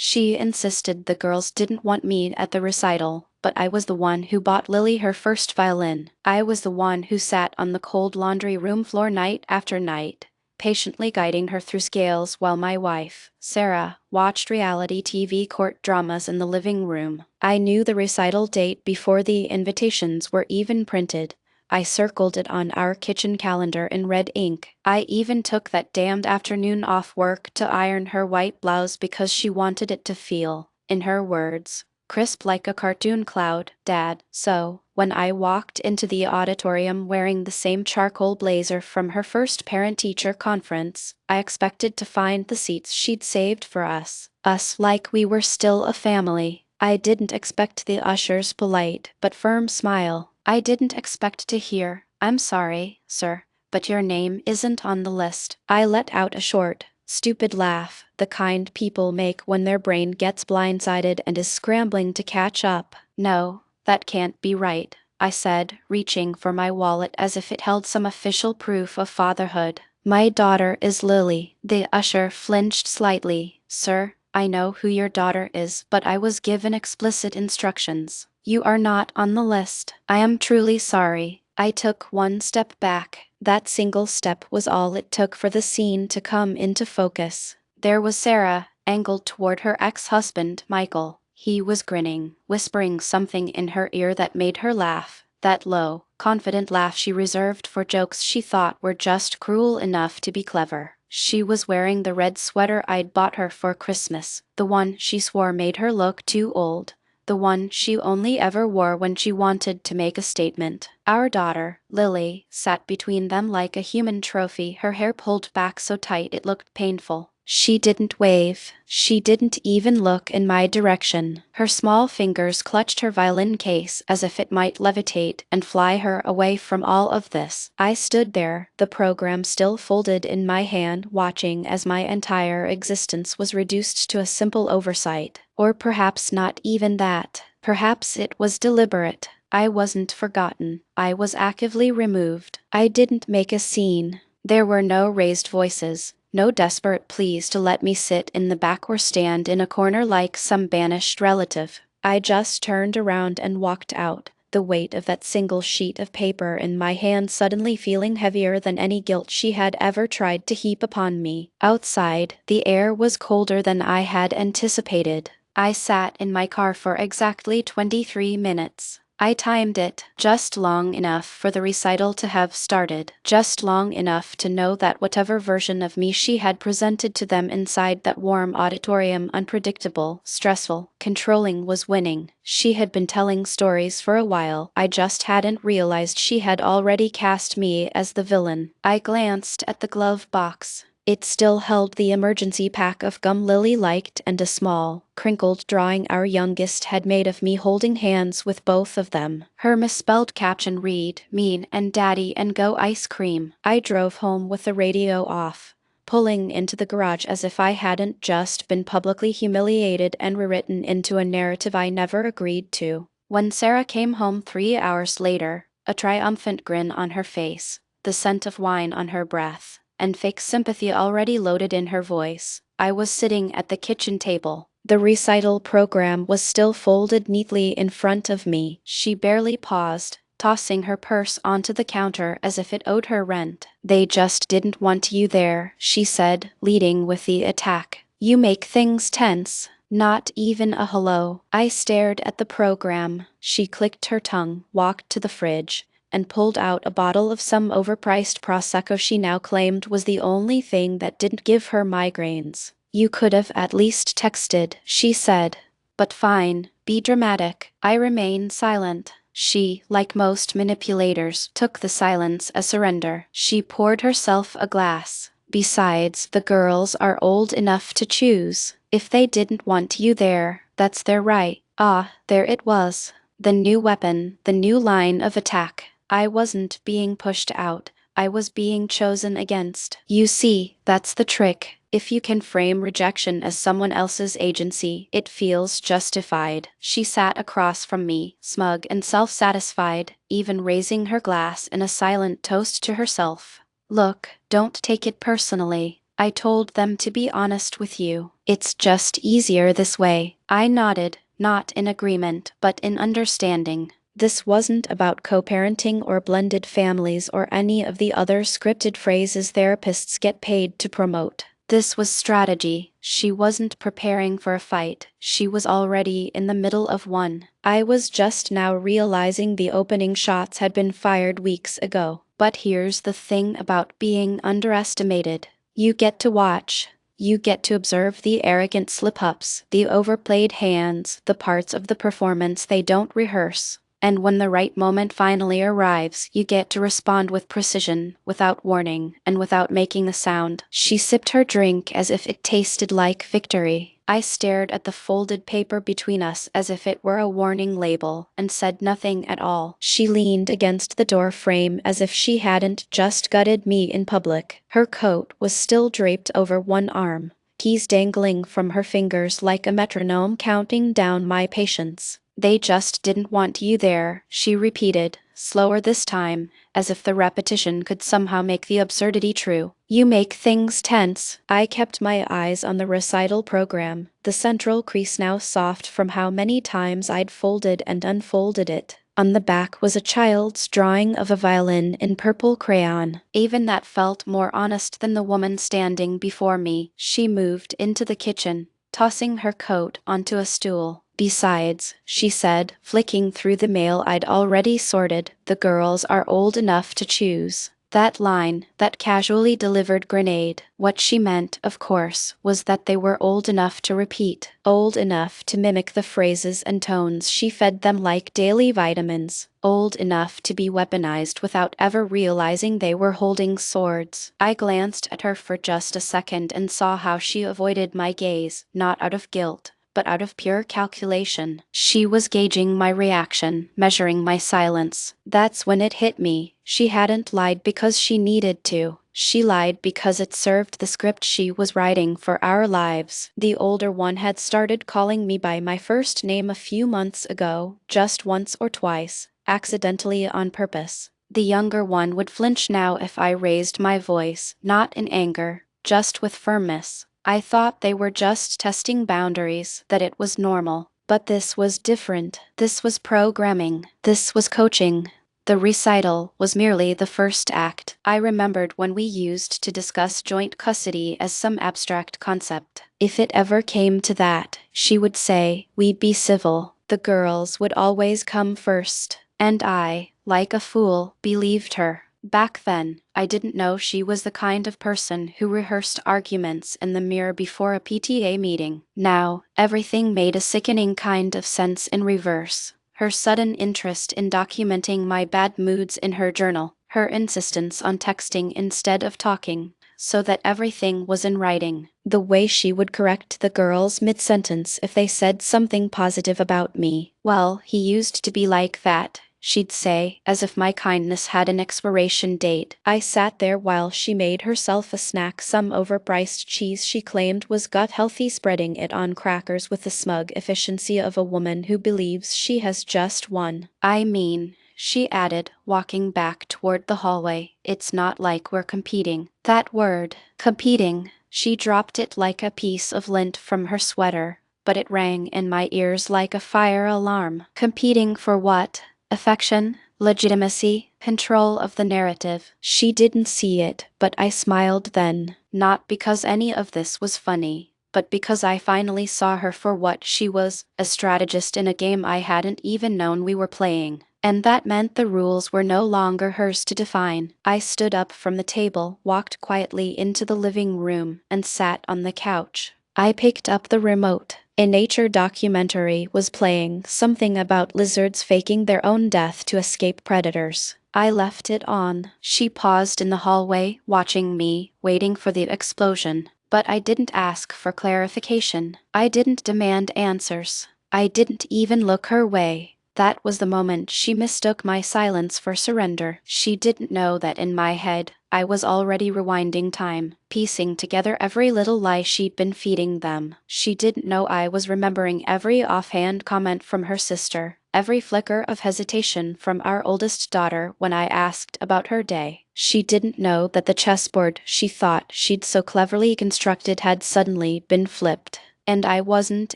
She insisted the girls didn't want me at the recital, but I was the one who bought Lily her first violin. I was the one who sat on the cold laundry room floor night after night, patiently guiding her through scales while my wife, Sarah, watched reality TV court dramas in the living room. I knew the recital date before the invitations were even printed. I circled it on our kitchen calendar in red ink. I even took that damned afternoon off work to iron her white blouse because she wanted it to feel, in her words, crisp like a cartoon cloud, Dad. So, when I walked into the auditorium wearing the same charcoal blazer from her first parent-teacher conference, I expected to find the seats she'd saved for us. Us like we were still a family. I didn't expect the usher's polite but firm smile. I didn't expect to hear, "I'm sorry, sir, but your name isn't on the list." I let out a short, stupid laugh, the kind people make when their brain gets blindsided and is scrambling to catch up. "No, that can't be right," I said, reaching for my wallet as if it held some official proof of fatherhood. "My daughter is Lily." The usher flinched slightly. "Sir, I know who your daughter is, but I was given explicit instructions. You are not on the list. I am truly sorry." I took one step back. That single step was all it took for the scene to come into focus. There was Sarah, angled toward her ex-husband, Michael. He was grinning, whispering something in her ear that made her laugh. That low, confident laugh she reserved for jokes she thought were just cruel enough to be clever. She was wearing the red sweater I'd bought her for Christmas, the one she swore made her look too old. The one she only ever wore when she wanted to make a statement. Our daughter, Lily, sat between them like a human trophy, her hair pulled back so tight it looked painful. She didn't wave. She didn't even look in my direction. Her small fingers clutched her violin case as if it might levitate and fly her away from all of this. I stood there, the program still folded in my hand, watching as my entire existence was reduced to a simple oversight. Or perhaps not even that. Perhaps it was deliberate. I wasn't forgotten. I was actively removed. I didn't make a scene. There were no raised voices. No desperate pleas to let me sit in the back or stand in a corner like some banished relative. I just turned around and walked out, the weight of that single sheet of paper in my hand suddenly feeling heavier than any guilt she had ever tried to heap upon me. Outside, the air was colder than I had anticipated. I sat in my car for exactly 23 minutes. I timed it just long enough for the recital to have started, just long enough to know that whatever version of me she had presented to them inside that warm auditorium, unpredictable, stressful, controlling, was winning. She had been telling stories for a while. I just hadn't realized she had already cast me as the villain. I glanced at the glove box. It still held the emergency pack of gum Lily liked and a small, crinkled drawing our youngest had made of me holding hands with both of them. Her misspelled caption read, "Mean and Daddy and go ice cream." I drove home with the radio off, pulling into the garage as if I hadn't just been publicly humiliated and rewritten into a narrative I never agreed to. When Sarah came home 3 hours later, a triumphant grin on her face, the scent of wine on her breath, and fake sympathy already loaded in her voice, I was sitting at the kitchen table. The recital program was still folded neatly in front of me. She barely paused, tossing her purse onto the counter as if it owed her rent. "They just didn't want you there," she said, leading with the attack. "You make things tense." Not even a hello. I stared at the program. She clicked her tongue, walked to the fridge, and pulled out a bottle of some overpriced Prosecco she now claimed was the only thing that didn't give her migraines. "You could have at least texted," she said. "But fine, be dramatic." I remained silent. She, like most manipulators, took the silence as surrender. She poured herself a glass. "Besides, the girls are old enough to choose. If they didn't want you there, that's their right." Ah, there it was. The new weapon, the new line of attack. I wasn't being pushed out. I was being chosen against. You see, that's the trick. If you can frame rejection as someone else's agency, it feels justified. She sat across from me, smug and self-satisfied, even raising her glass in a silent toast to herself. "Look, don't take it personally. I told them to be honest with you. It's just easier this way. I nodded, not in agreement, but in understanding. This wasn't about co-parenting or blended families or any of the other scripted phrases therapists get paid to promote. This was strategy. She wasn't preparing for a fight. She was already in the middle of one. I was just now realizing the opening shots had been fired weeks ago. But here's the thing about being underestimated. You get to watch. You get to observe the arrogant slip-ups, the overplayed hands, the parts of the performance they don't rehearse. And when the right moment finally arrives, you get to respond with precision, without warning, and without making a sound. She sipped her drink as if it tasted like victory. I stared at the folded paper between us as if it were a warning label, and said nothing at all. She leaned against the door frame as if she hadn't just gutted me in public. Her coat was still draped over one arm, keys dangling from her fingers like a metronome counting down my patience. They just didn't want you there, she repeated, slower this time, as if the repetition could somehow make the absurdity true. You make things tense. I kept my eyes on the recital program, the central crease now soft from how many times I'd folded and unfolded it. On the back was a child's drawing of a violin in purple crayon. Even that felt more honest than the woman standing before me. She moved into the kitchen, tossing her coat onto a stool. Besides, she said, flicking through the mail I'd already sorted, the girls are old enough to choose. That line, that casually delivered grenade, what she meant, of course, was that they were old enough to repeat, old enough to mimic the phrases and tones she fed them like daily vitamins, old enough to be weaponized without ever realizing they were holding swords. I glanced at her for just a second and saw how she avoided my gaze, not out of guilt, but out of pure calculation. She was gauging my reaction, measuring my silence. That's when it hit me. She hadn't lied because she needed to. She lied because it served the script she was writing for our lives. The older one had started calling me by my first name a few months ago, just once or twice, accidentally on purpose. The younger one would flinch now if I raised my voice, not in anger, just with firmness. I thought they were just testing boundaries, that it was normal. But this was different. This was programming. This was coaching. The recital was merely the first act. I remembered when we used to discuss joint custody as some abstract concept. If it ever came to that, she would say, we'd be civil. The girls would always come first. And I, like a fool, believed her. Back then, I didn't know she was the kind of person who rehearsed arguments in the mirror before a PTA meeting. Now, everything made a sickening kind of sense in reverse. Her sudden interest in documenting my bad moods in her journal, her insistence on texting instead of talking, so that everything was in writing. The way she would correct the girls mid-sentence if they said something positive about me. Well, he used to be like that, she'd say, as if my kindness had an expiration date. I sat there while she made herself a snack, some overpriced cheese she claimed was gut-healthy, spreading it on crackers with the smug efficiency of a woman who believes she has just won. I mean, she added, walking back toward the hallway, it's not like we're competing. That word, competing, she dropped it like a piece of lint from her sweater, but it rang in my ears like a fire alarm. Competing for what? Affection, legitimacy, control of the narrative. She didn't see it, but I smiled then, not because any of this was funny, but because I finally saw her for what she was, a strategist in a game I hadn't even known we were playing. And that meant the rules were no longer hers to define. I stood up from the table, walked quietly into the living room, and sat on the couch. I picked up the remote. A nature documentary was playing, something about lizards faking their own death to escape predators. I left it on. She paused in the hallway, watching me, waiting for the explosion. But I didn't ask for clarification. I didn't demand answers. I didn't even look her way. That was the moment she mistook my silence for surrender. She didn't know that in my head, I was already rewinding time, piecing together every little lie she'd been feeding them. She didn't know I was remembering every offhand comment from her sister, every flicker of hesitation from our oldest daughter when I asked about her day. She didn't know that the chessboard she thought she'd so cleverly constructed had suddenly been flipped. And I wasn't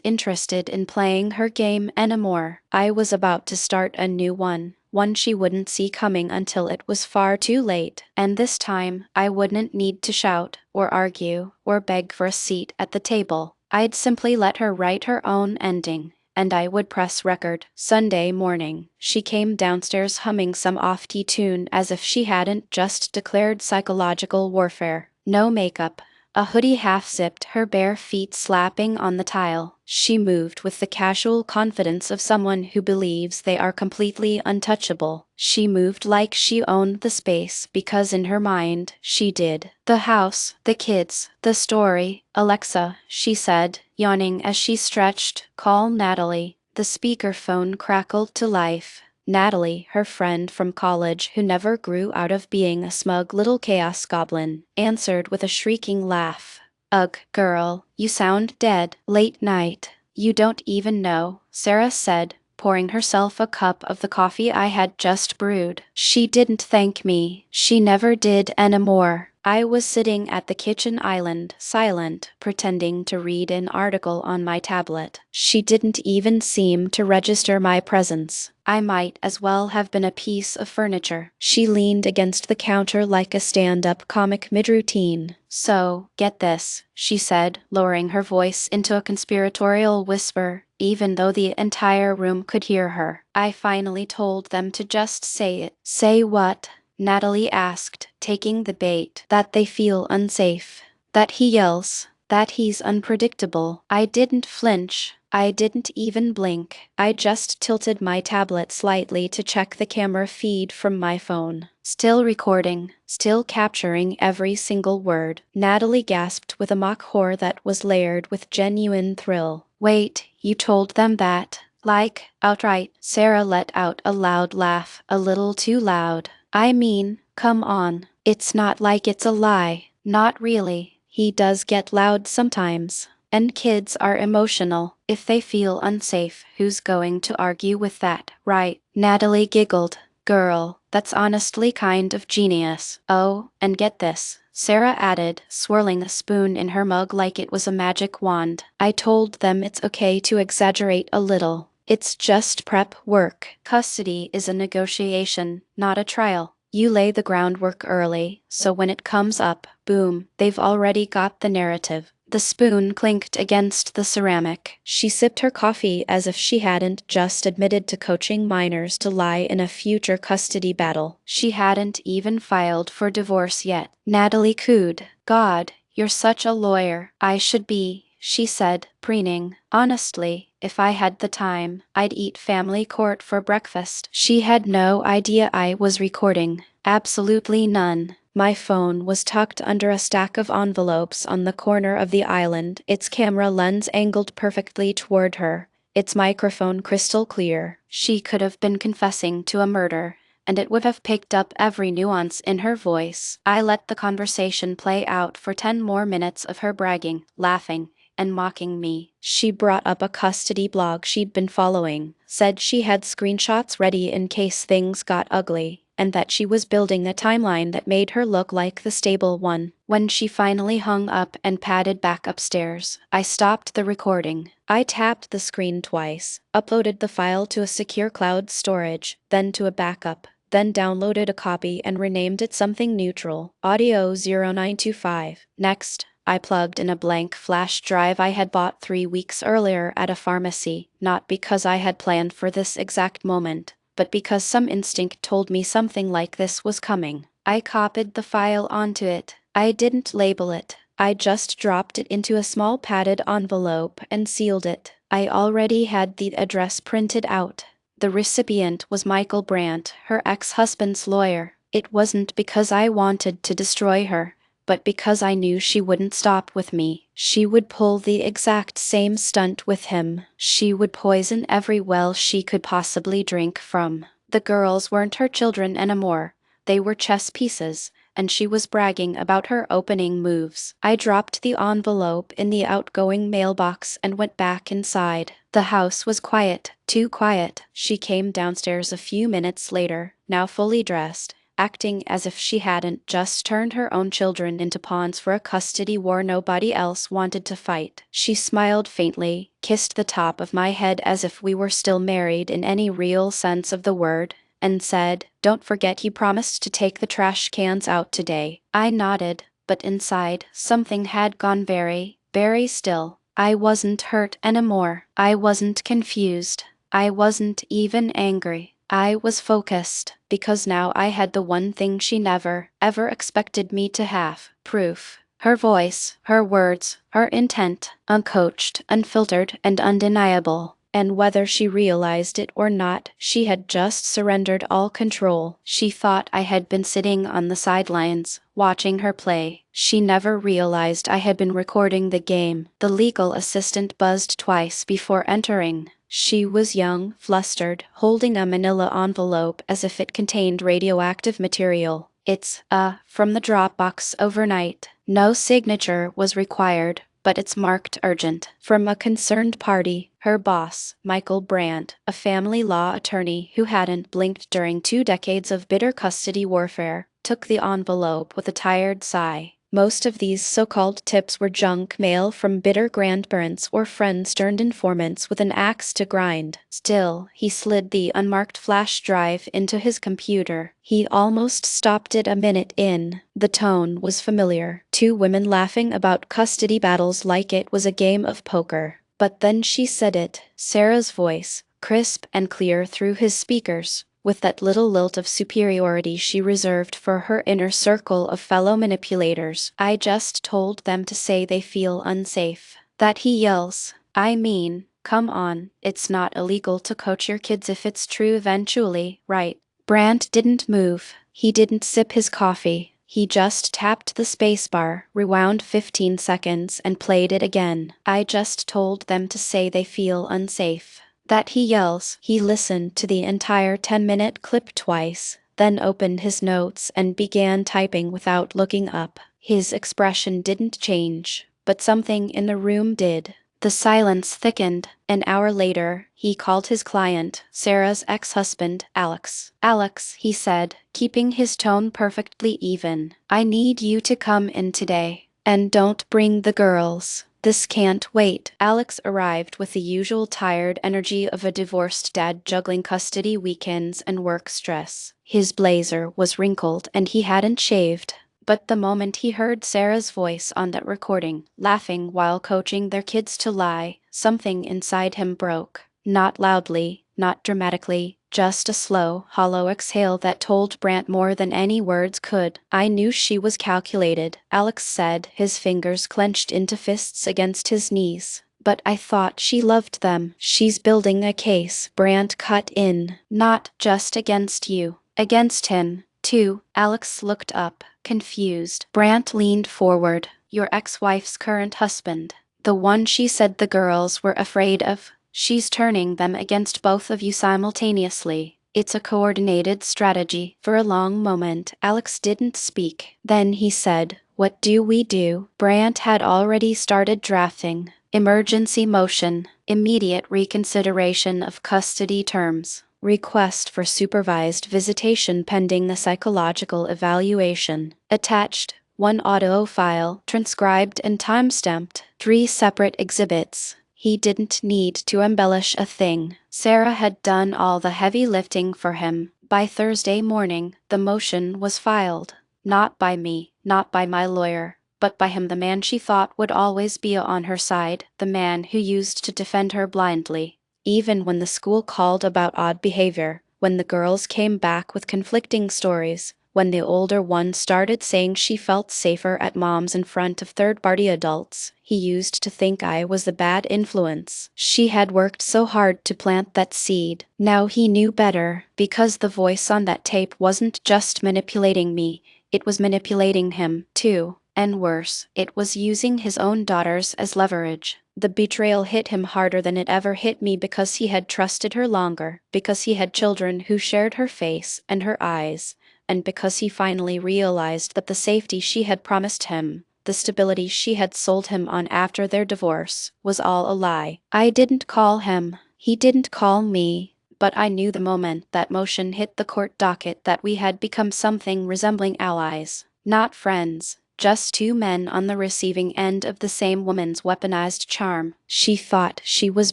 interested in playing her game anymore. I was about to start a new one she wouldn't see coming until it was far too late. And this time, I wouldn't need to shout, or argue, or beg for a seat at the table. I'd simply let her write her own ending. And I would press record. Sunday morning, she came downstairs humming some off-key tune as if she hadn't just declared psychological warfare. No makeup, a hoodie half-zipped, her bare feet slapping on the tile. She moved with the casual confidence of someone who believes they are completely untouchable. She moved like she owned the space because in her mind, she did. The house, the kids, the story. Alexa, she said, yawning as she stretched, call Natalie. The speakerphone crackled to life. Natalie, her friend from college who never grew out of being a smug little chaos goblin, answered with a shrieking laugh. Ugh, girl, you sound dead. Late night. You don't even know, Sarah said, pouring herself a cup of the coffee I had just brewed. She didn't thank me. She never did anymore. I was sitting at the kitchen island, silent, pretending to read an article on my tablet. She didn't even seem to register my presence. I might as well have been a piece of furniture. She leaned against the counter like a stand-up comic mid-routine. So, get this, she said, lowering her voice into a conspiratorial whisper, even though the entire room could hear her. I finally told them to just say it. Say what? Natalie asked, taking the bait. That they feel unsafe. That he yells. That he's unpredictable. I didn't flinch. I didn't even blink. I just tilted my tablet slightly to check the camera feed from my phone. Still recording, still capturing every single word. Natalie gasped with a mock horror that was layered with genuine thrill. Wait, you told them that? Like, outright. Sarah let out a loud laugh, a little too loud. I mean, come on. It's not like it's a lie. Not really. He does get loud sometimes. And kids are emotional. If they feel unsafe, who's going to argue with that, right? Natalie giggled. Girl, that's honestly kind of genius. Oh, and get this, Sarah added, swirling the spoon in her mug like it was a magic wand. I told them it's okay to exaggerate a little. It's just prep work. Custody is a negotiation, not a trial. You lay the groundwork early, so when it comes up, boom, they've already got the narrative. The spoon clinked against the ceramic. She sipped her coffee as if she hadn't just admitted to coaching minors to lie in a future custody battle. She hadn't even filed for divorce yet. Natalie cooed. God, you're such a lawyer. I should be, she said, preening. Honestly, if I had the time, I'd eat family court for breakfast. She had no idea I was recording. Absolutely none. My phone was tucked under a stack of envelopes on the corner of the island, its camera lens angled perfectly toward her, its microphone crystal clear. She could have been confessing to a murder, and it would have picked up every nuance in her voice. I let the conversation play out for 10 more minutes of her bragging, laughing, and mocking me. She brought up a custody blog she'd been following, said she had screenshots ready in case things got ugly, and that she was building a timeline that made her look like the stable one. When she finally hung up and padded back upstairs, I stopped the recording. I tapped the screen twice, uploaded the file to a secure cloud storage, then to a backup, then downloaded a copy and renamed it something neutral, Audio 0925. Next, I plugged in a blank flash drive I had bought 3 weeks earlier at a pharmacy, not because I had planned for this exact moment, but because some instinct told me something like this was coming. I copied the file onto it. I didn't label it. I just dropped it into a small padded envelope and sealed it. I already had the address printed out. The recipient was Michael Brandt, her ex-husband's lawyer. It wasn't because I wanted to destroy her, but because I knew she wouldn't stop with me. She would pull the exact same stunt with him. She would poison every well she could possibly drink from. The girls weren't her children anymore. They were chess pieces, and she was bragging about her opening moves. I dropped the envelope in the outgoing mailbox and went back inside. The house was quiet, too quiet. She came downstairs a few minutes later, now fully dressed, acting as if she hadn't just turned her own children into pawns for a custody war nobody else wanted to fight. She smiled faintly, kissed the top of my head as if we were still married in any real sense of the word, and said, "Don't forget you promised to take the trash cans out today." I nodded, but inside, something had gone very, very still. I wasn't hurt anymore. I wasn't confused. I wasn't even angry. I was focused, because now I had the one thing she never, ever expected me to have: proof. Her voice, her words, her intent, uncoached, unfiltered, and undeniable. And whether she realized it or not, she had just surrendered all control. She thought I had been sitting on the sidelines, watching her play. She never realized I had been recording the game. The legal assistant buzzed twice before entering. She was young, flustered, holding a manila envelope as if it contained radioactive material. "It's, from the Dropbox overnight. No signature was required, but it's marked urgent. From a concerned party." Her boss, Michael Brandt, a family law attorney who hadn't blinked during 2 decades of bitter custody warfare, took the envelope with a tired sigh. Most of these so-called tips were junk mail from bitter grandparents or friends turned informants with an axe to grind. Still, he slid the unmarked flash drive into his computer. He almost stopped it a minute in. The tone was familiar. Two women laughing about custody battles like it was a game of poker. But then she said it, Sarah's voice, crisp and clear through his speakers, with that little lilt of superiority she reserved for her inner circle of fellow manipulators. "I just told them to say they feel unsafe." That he yells. I mean, come on, it's not illegal to coach your kids if it's true eventually, right? Brandt didn't move. He didn't sip his coffee. He just tapped the spacebar, rewound 15 seconds, and played it again. "I just told them to say they feel unsafe." That he yells. He listened to the entire 10-minute clip twice, then opened his notes and began typing without looking up. His expression didn't change, but something in the room did. The silence thickened. An hour later, he called his client, Sarah's ex-husband, Alex. "Alex," he said, keeping his tone perfectly even, "I need you to come in today. And don't bring the girls. This can't wait." Alex arrived with the usual tired energy of a divorced dad juggling custody weekends and work stress. His blazer was wrinkled and he hadn't shaved. But the moment he heard Sarah's voice on that recording, laughing while coaching their kids to lie, something inside him broke. Not loudly, not dramatically, just a slow, hollow exhale that told Brandt more than any words could. "I knew she was calculated," Alex said, his fingers clenched into fists against his knees. "But I thought she loved them." "She's building a case," Brandt cut in. "Not just against you. Against him, too." Alex looked up, confused. Brandt leaned forward. "Your ex-wife's current husband. The one she said the girls were afraid of. She's turning them against both of you simultaneously. It's a coordinated strategy." For a long moment, Alex didn't speak. Then he said, "What do we do?" Brandt had already started drafting. Emergency motion, immediate reconsideration of custody terms, request for supervised visitation pending the psychological evaluation. Attached, one audio file, transcribed and time-stamped, 3 separate exhibits. He didn't need to embellish a thing. Sarah had done all the heavy lifting for him. By Thursday morning, the motion was filed. Not by me, not by my lawyer, but by him, the man she thought would always be on her side, the man who used to defend her blindly. Even when the school called about odd behavior, when the girls came back with conflicting stories, when the older one started saying she felt safer at mom's in front of third-party adults, he used to think I was the bad influence. She had worked so hard to plant that seed. Now he knew better, because the voice on that tape wasn't just manipulating me, it was manipulating him, too. And worse, it was using his own daughters as leverage. The betrayal hit him harder than it ever hit me because he had trusted her longer, because he had children who shared her face and her eyes, and because he finally realized that the safety she had promised him, the stability she had sold him on after their divorce, was all a lie. I didn't call him. He didn't call me. but I knew the moment that motion hit the court docket that we had become something resembling allies, not friends. Just two men on the receiving end of the same woman's weaponized charm. She thought she was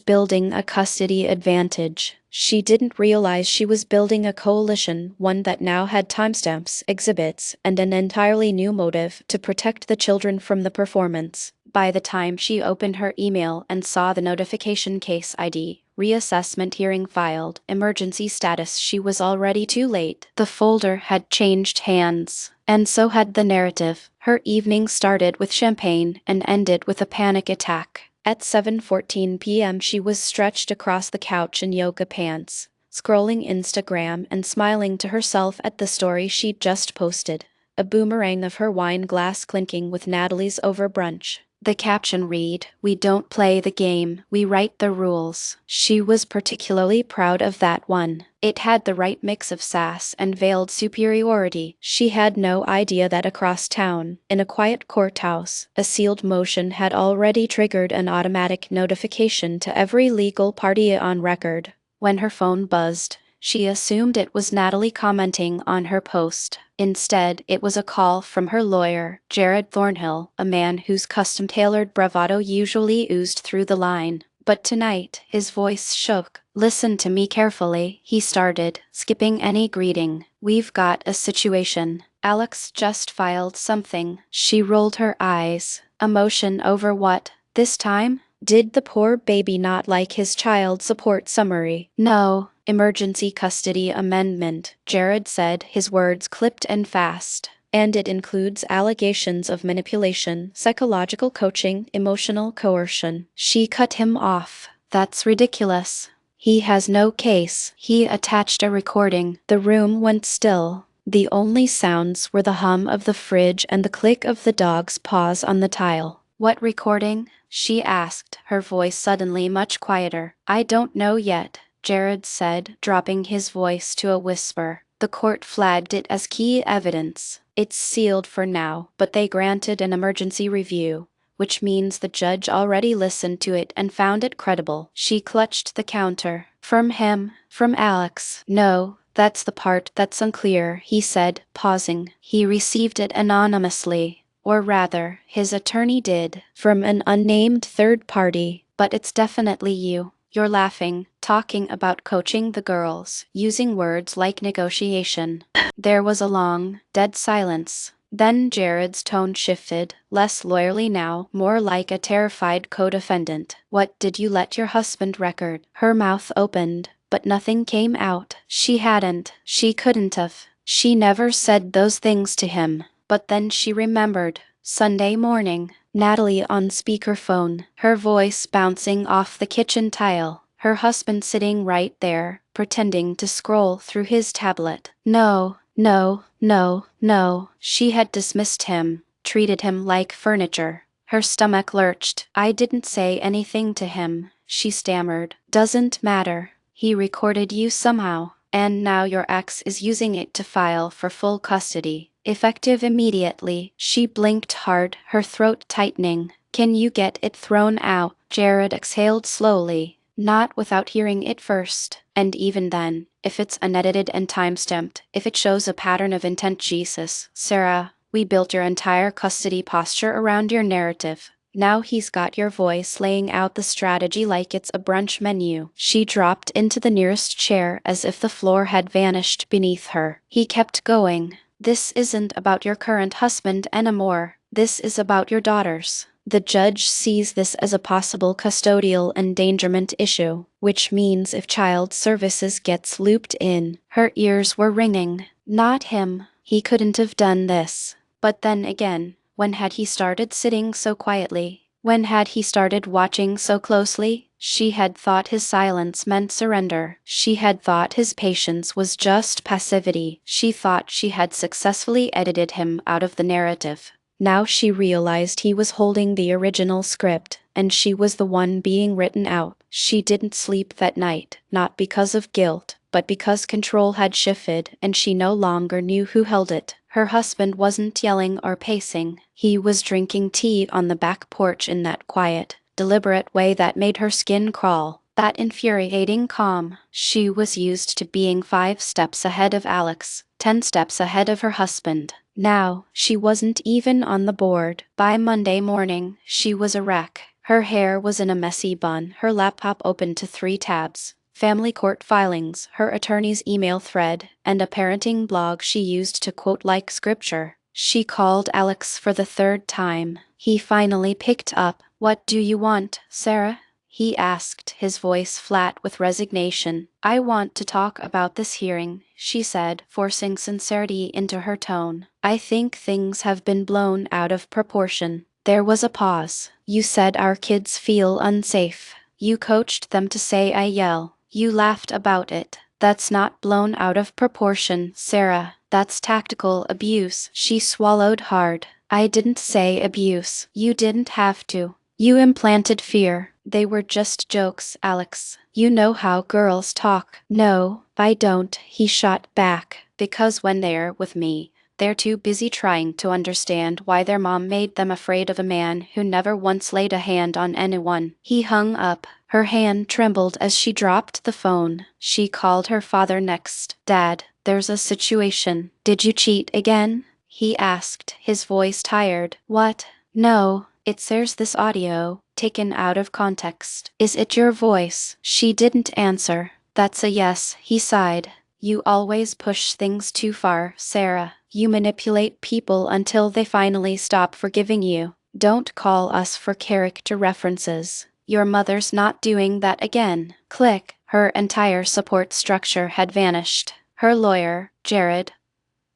building a custody advantage. She didn't realize she was building a coalition, one that now had timestamps, exhibits, and an entirely new motive to protect the children from the performance. By the time she opened her email and saw the notification case ID, reassessment hearing filed, emergency status, she was already too late. The folder had changed hands. And so had the narrative. Her evening started with champagne and ended with a panic attack. At 7:14 p.m. she was stretched across the couch in yoga pants, scrolling Instagram and smiling to herself at the story she'd just posted. A boomerang of her wine glass clinking with Natalie's over brunch. The caption read, "We don't play the game, we write the rules." She was particularly proud of that one. It had the right mix of sass and veiled superiority. She had no idea that across town, in a quiet courthouse, a sealed motion had already triggered an automatic notification to every legal party on record. When her phone buzzed, she assumed it was Natalie commenting on her post. Instead, it was a call from her lawyer, Jared Thornhill, a man whose custom-tailored bravado usually oozed through the line. But tonight, his voice shook. "Listen to me carefully," he started, skipping any greeting. "We've got a situation. Alex just filed something." She rolled her eyes. Emotion over what? This time? Did the poor baby not like his child support summary? No. Emergency custody amendment, Jared said, his words clipped and fast. And it includes allegations of manipulation, psychological coaching, emotional coercion. She cut him off. "That's ridiculous. He has no case." He attached a recording. The room went still. The only sounds were the hum of the fridge and the click of the dog's paws on the tile. "What recording?" she asked, her voice suddenly much quieter. "I don't know yet," Jared said, dropping his voice to a whisper. "The court flagged it as key evidence. It's sealed for now, but they granted an emergency review, which means the judge already listened to it and found it credible." She clutched the counter. "From him? From Alex?" "No. That's the part that's unclear," he said, pausing. "He received it anonymously. Or rather, his attorney did, from an unnamed third party. But it's definitely you. You're laughing, talking about coaching the girls, using words like negotiation." There was a long, dead silence. Then Jared's tone shifted, less lawyerly now, more like a terrified co-defendant. "What did you let your husband record?" Her mouth opened, but nothing came out. She hadn't. She couldn't have. She never said those things to him. But then she remembered. Sunday morning. Natalie on speakerphone, her voice bouncing off the kitchen tile. Her husband sitting right there, pretending to scroll through his tablet. No, no, no, no. She had dismissed him, treated him like furniture. Her stomach lurched. "I didn't say anything to him," she stammered. "Doesn't matter. He recorded you somehow. And now your ex is using it to file for full custody. Effective immediately." She blinked hard, her throat tightening. "Can you get it thrown out?" Jared exhaled slowly. "Not without hearing it first. And even then, if it's unedited and timestamped, if it shows a pattern of intent, Jesus, Sarah, we built your entire custody posture around your narrative. Now he's got your voice laying out the strategy like it's a brunch menu." She dropped into the nearest chair as if the floor had vanished beneath her. He kept going. "This isn't about your current husband anymore. This is about your daughters. The judge sees this as a possible custodial endangerment issue, which means if child services gets looped in." Her ears were ringing. Not him. He couldn't have done this. But then again, when had he started sitting so quietly? When had he started watching so closely? She had thought his silence meant surrender. She had thought his patience was just passivity. She thought she had successfully edited him out of the narrative. Now she realized he was holding the original script, and she was the one being written out. She didn't sleep that night, not because of guilt, but because control had shifted and she no longer knew who held it. Her husband wasn't yelling or pacing. He was drinking tea on the back porch in that quiet, deliberate way that made her skin crawl. that infuriating calm. She was used to being 5 steps ahead of Alex, 10 steps ahead of her husband. Now, she wasn't even on the board. By Monday morning, she was a wreck. Her hair was in a messy bun, her laptop open to 3 tabs. Family court filings, her attorney's email thread, and a parenting blog she used to quote like scripture. She called Alex for the 3rd time. He finally picked up. "What do you want, Sarah?" he asked, his voice flat with resignation. "I want to talk about this hearing," she said, forcing sincerity into her tone. "I think things have been blown out of proportion." There was a pause. "You said our kids feel unsafe. You coached them to say I yell. You laughed about it. That's not blown out of proportion, Sarah. That's tactical abuse." She swallowed hard. "I didn't say abuse. You didn't have to. You implanted fear. They were just jokes, Alex. You know how girls talk." "No, I don't," he shot back. "Because when they're with me, they're too busy trying to understand why their mom made them afraid of a man who never once laid a hand on anyone." He hung up. Her hand trembled as she dropped the phone. She called her father next. "Dad, there's a situation." "Did you cheat again?" he asked, his voice tired. "What?" "No, there's this audio, taken out of context." "Is it your voice?" She didn't answer. "That's a yes," he sighed. "You always push things too far, Sarah. You manipulate people until they finally stop forgiving you. Don't call us for character references. Your mother's not doing that again." Click. Her entire support structure had vanished. Her lawyer, Jared,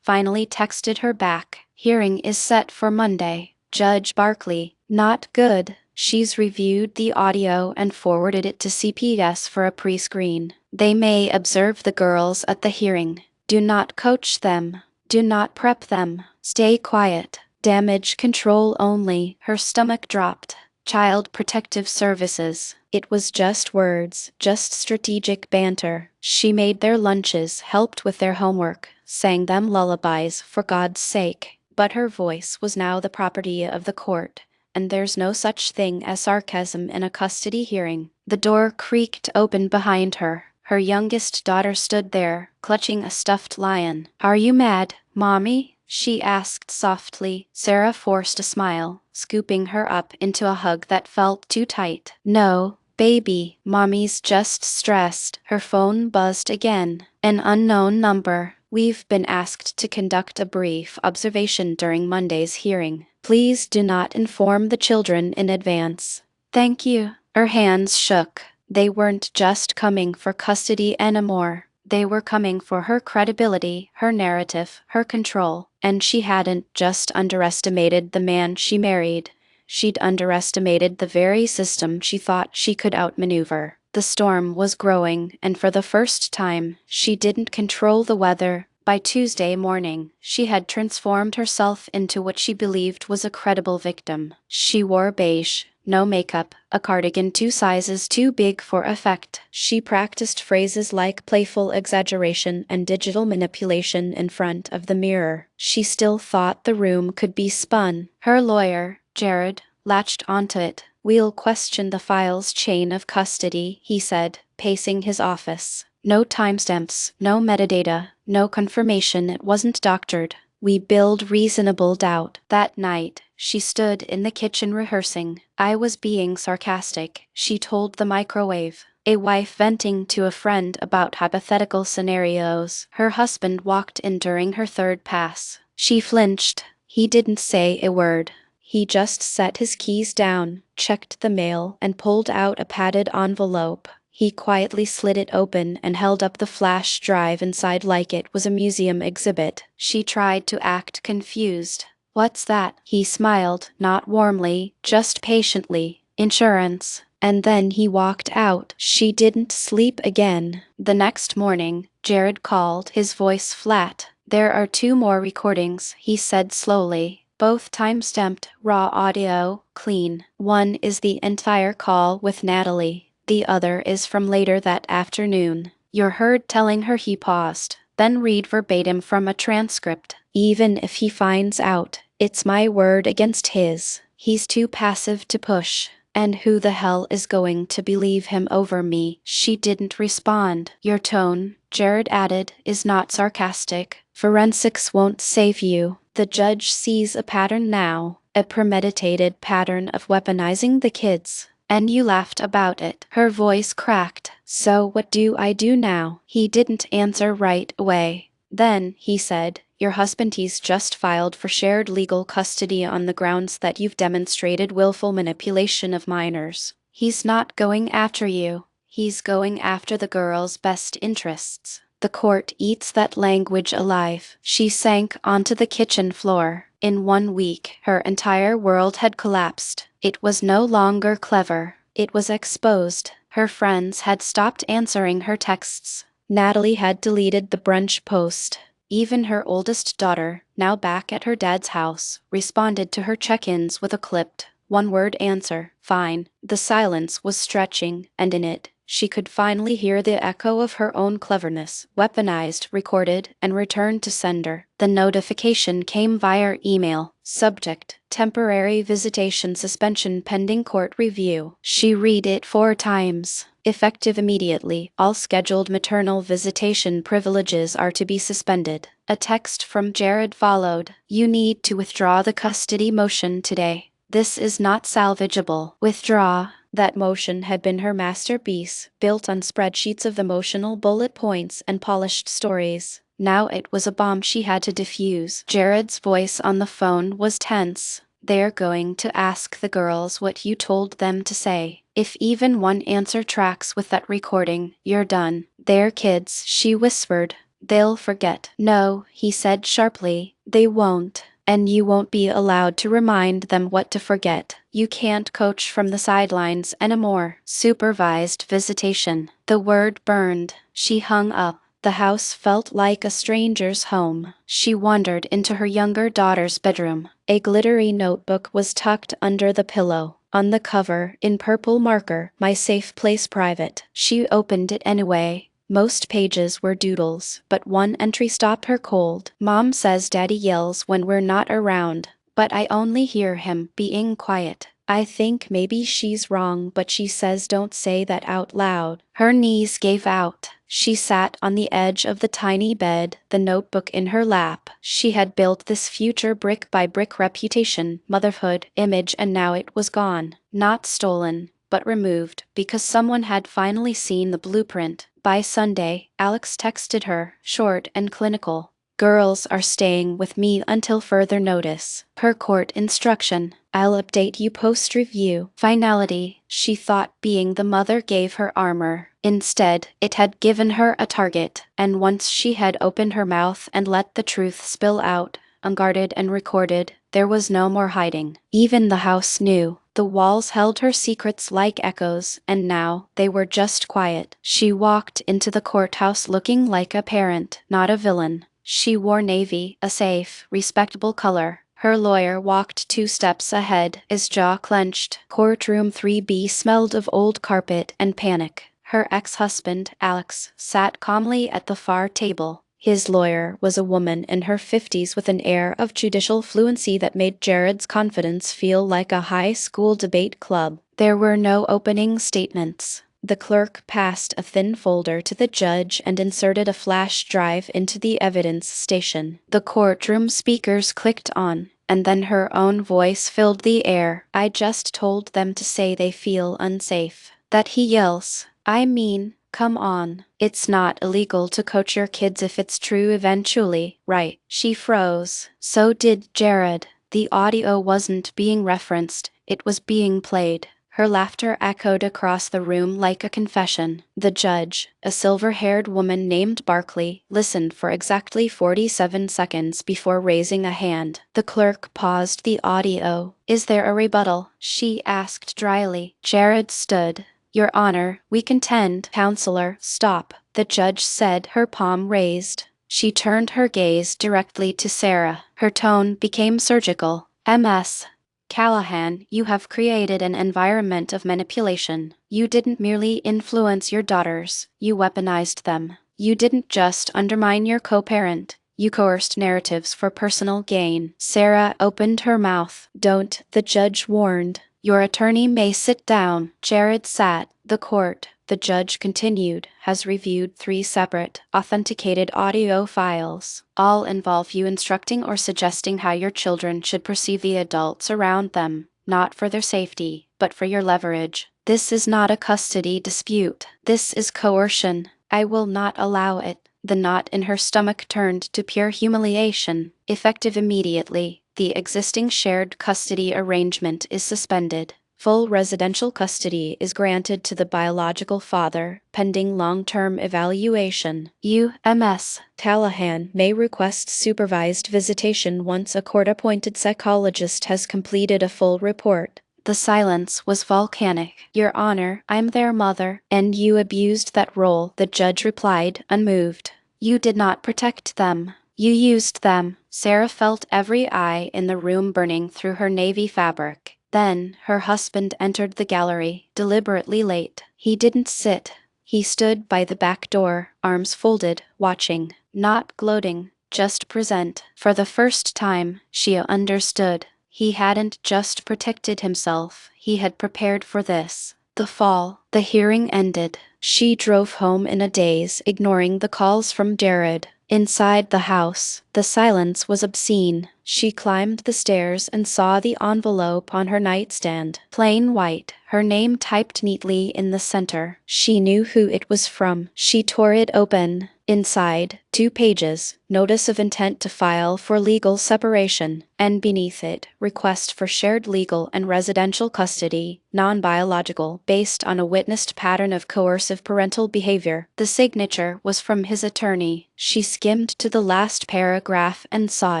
finally texted her back. "Hearing is set for Monday. Judge Barkley." "Not good." She's reviewed the audio and forwarded it to CPS for a pre-screen. "They may observe the girls at the hearing. Do not coach them. Do not prep them. Stay quiet. Damage control only." Her stomach dropped. Child Protective Services. It was just words, just strategic banter. She made their lunches, helped with their homework, sang them lullabies, for God's sake. But her voice was now the property of the court, and there's no such thing as sarcasm in a custody hearing. The door creaked open behind her. Her youngest daughter stood there, clutching a stuffed lion. "Are you mad, Mommy?" she asked softly. Sarah forced a smile, scooping her up into a hug that felt too tight. "No, baby, Mommy's just stressed." Her phone buzzed again. An unknown number. "We've been asked to conduct a brief observation during Monday's hearing. Please do not inform the children in advance." "Thank you." Her hands shook. They weren't just coming for custody anymore. They were coming for her credibility, her narrative, her control. And she hadn't just underestimated the man she married. She'd underestimated the very system she thought she could outmaneuver. The storm was growing, and for the first time, she didn't control the weather. By Tuesday morning, she had transformed herself into what she believed was a credible victim. She wore beige, no makeup, a cardigan 2 sizes too big for effect. She practiced phrases like playful exaggeration and digital manipulation in front of the mirror. She still thought the room could be spun. Her lawyer, Jared, latched onto it. "We'll question the file's chain of custody," he said, pacing his office. "No timestamps, no metadata, no confirmation it wasn't doctored. We build reasonable doubt." That night, she stood in the kitchen rehearsing. "I was being sarcastic," she told the microwave. A wife venting to a friend about hypothetical scenarios. Her husband walked in during her 3rd pass. She flinched. He didn't say a word. He just set his keys down, checked the mail, and pulled out a padded envelope. He quietly slid it open and held up the flash drive inside like it was a museum exhibit. She tried to act confused. "What's that?" He smiled, not warmly, just patiently. "Insurance." And then he walked out. She didn't sleep again. The next morning, Jared called, his voice flat. "There are 2 more recordings," he said slowly. "Both time-stamped, raw audio, clean. One is the entire call with Natalie. The other is from later that afternoon. You're heard telling her." He paused, then read verbatim from a transcript. "Even if he finds out, it's my word against his. He's too passive to push. And who the hell is going to believe him over me? She didn't respond. Your tone, Jared added, is not sarcastic. Forensics won't save you. The judge sees a pattern now, a premeditated pattern of weaponizing the kids. And you laughed about it. Her voice cracked. So what do I do now? He didn't answer right away. Then, he said, your husband he's just filed for shared legal custody on the grounds that you've demonstrated willful manipulation of minors. He's not going after you. He's going after the girl's best interests. The court eats that language alive. She sank onto the kitchen floor. In 1 week, her entire world had collapsed. It was no longer clever. It was exposed. Her friends had stopped answering her texts. Natalie had deleted the brunch post. Even her oldest daughter, now back at her dad's house, responded to her check-ins with a clipped, one-word answer, fine. The silence was stretching, and in it, she could finally hear the echo of her own cleverness, weaponized, recorded, and returned to sender. The notification came via email. Subject: temporary visitation suspension pending court review. She read it 4 times. Effective immediately, all scheduled maternal visitation privileges are to be suspended. A text from Jared followed. You need to withdraw the custody motion today. This is not salvageable. Withdraw. That motion had been her masterpiece, built on spreadsheets of emotional bullet points and polished stories. Now it was a bomb she had to defuse. Jared's voice on the phone was tense. They're going to ask the girls what you told them to say. If even one answer tracks with that recording, you're done. They're kids, she whispered. They'll forget. No, he said sharply. They won't. And you won't be allowed to remind them what to forget. You can't coach from the sidelines anymore. Supervised visitation. The word burned. She hung up. The house felt like a stranger's home. She wandered into her younger daughter's bedroom. A glittery notebook was tucked under the pillow. On the cover, in purple marker, "My safe place private." She opened it anyway. Most pages were doodles, but one entry stopped her cold. Mom says Daddy yells when we're not around, but I only hear him being quiet. I think maybe she's wrong, but she says don't say that out loud. Her knees gave out. She sat on the edge of the tiny bed, the notebook in her lap. She had built this future brick by brick reputation, motherhood, image, and now it was gone. Not stolen, but removed, because someone had finally seen the blueprint. By Sunday, Alex texted her, short and clinical. Girls are staying with me until further notice. Per court instruction. I'll update you post-review. Finality. She thought being the mother gave her armor. Instead, it had given her a target, and once she had opened her mouth and let the truth spill out, unguarded and recorded, there was no more hiding. Even the house knew. The walls held her secrets like echoes, and now they were just quiet. She walked into the courthouse looking like a parent, not a villain. She wore navy, a safe, respectable color. Her lawyer walked 2 steps ahead, his jaw clenched. Courtroom 3B smelled of old carpet and panic. Her ex-husband, Alex, sat calmly at the far table. His lawyer was a woman in her 50s with an air of judicial fluency that made Jared's confidence feel like a high school debate club. There were no opening statements. The clerk passed a thin folder to the judge and inserted a flash drive into the evidence station. The courtroom speakers clicked on, and then her own voice filled the air. I just told them to say they feel unsafe. That he yells. I mean, come on. It's not illegal to coach your kids if it's true eventually, right? She froze. So did Jared. The audio wasn't being referenced, it was being played. Her laughter echoed across the room like a confession. The judge, a silver-haired woman named Barkley, listened for exactly 47 seconds before raising a hand. The clerk paused the audio. Is there a rebuttal? She asked dryly. Jared stood. Your Honor, we contend. Counselor, stop. The judge said, her palm raised. She turned her gaze directly to Sarah. Her tone became surgical. Ms. Callahan, you have created an environment of manipulation. You didn't merely influence your daughters, you weaponized them. You didn't just undermine your co-parent, you coerced narratives for personal gain. Sarah opened her mouth. Don't, the judge warned. Your attorney may sit down. Jared sat. The court, the judge continued, has reviewed 3 separate, authenticated audio files. All involve you instructing or suggesting how your children should perceive the adults around them, not for their safety, but for your leverage. This is not a custody dispute. This is coercion. I will not allow it. The knot in her stomach turned to pure humiliation. Effective immediately, the existing shared custody arrangement is suspended. Full residential custody is granted to the biological father, pending long-term evaluation. UMS Callahan may request supervised visitation once a court-appointed psychologist has completed a full report. The silence was volcanic. Your Honor, I'm their mother. And you abused that role, the judge replied, unmoved. You did not protect them. You used them. Sarah felt every eye in the room burning through her navy fabric. Then, her husband entered the gallery, deliberately late. He didn't sit. He stood by the back door, arms folded, watching, not gloating, just present. For the first time, she understood. He hadn't just protected himself, he had prepared for this. The fall. The hearing ended. She drove home in a daze, ignoring the calls from Jared. Inside the house, the silence was obscene. She climbed the stairs and saw the envelope on her nightstand. Plain white, her name typed neatly in the center. She knew who it was from. She tore it open. Inside, 2 pages, notice of intent to file for legal separation, and beneath it, request for shared legal and residential custody, non-biological, based on a witnessed pattern of coercive parental behavior. The signature was from his attorney. She skimmed to the last paragraph and saw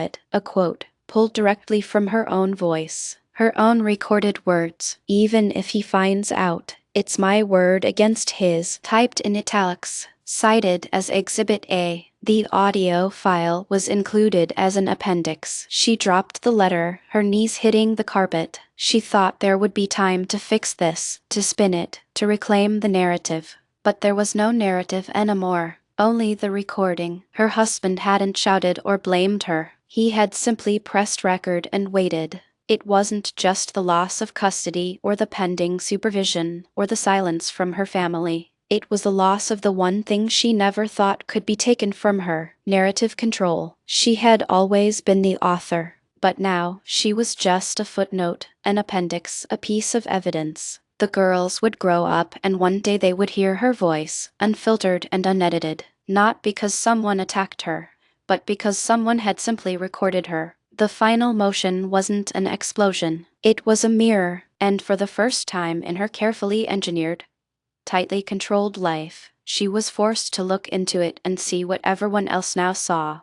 it, a quote, pulled directly from her own voice. Her own recorded words. Even if he finds out, it's my word against his, typed in italics. Cited as Exhibit A, the audio file was included as an appendix. She dropped the letter, her knees hitting the carpet. She thought there would be time to fix this, to spin it, to reclaim the narrative. But there was no narrative anymore, only the recording. Her husband hadn't shouted or blamed her. He had simply pressed record and waited. It wasn't just the loss of custody or the pending supervision or the silence from her family. It was the loss of the one thing she never thought could be taken from her, narrative control. She had always been the author, but now she was just a footnote, an appendix, a piece of evidence. The girls would grow up and one day they would hear her voice, unfiltered and unedited, not because someone attacked her, but because someone had simply recorded her. The final motion wasn't an explosion. It was a mirror, and for the first time in her carefully engineered, tightly controlled life, she was forced to look into it and see what everyone else now saw.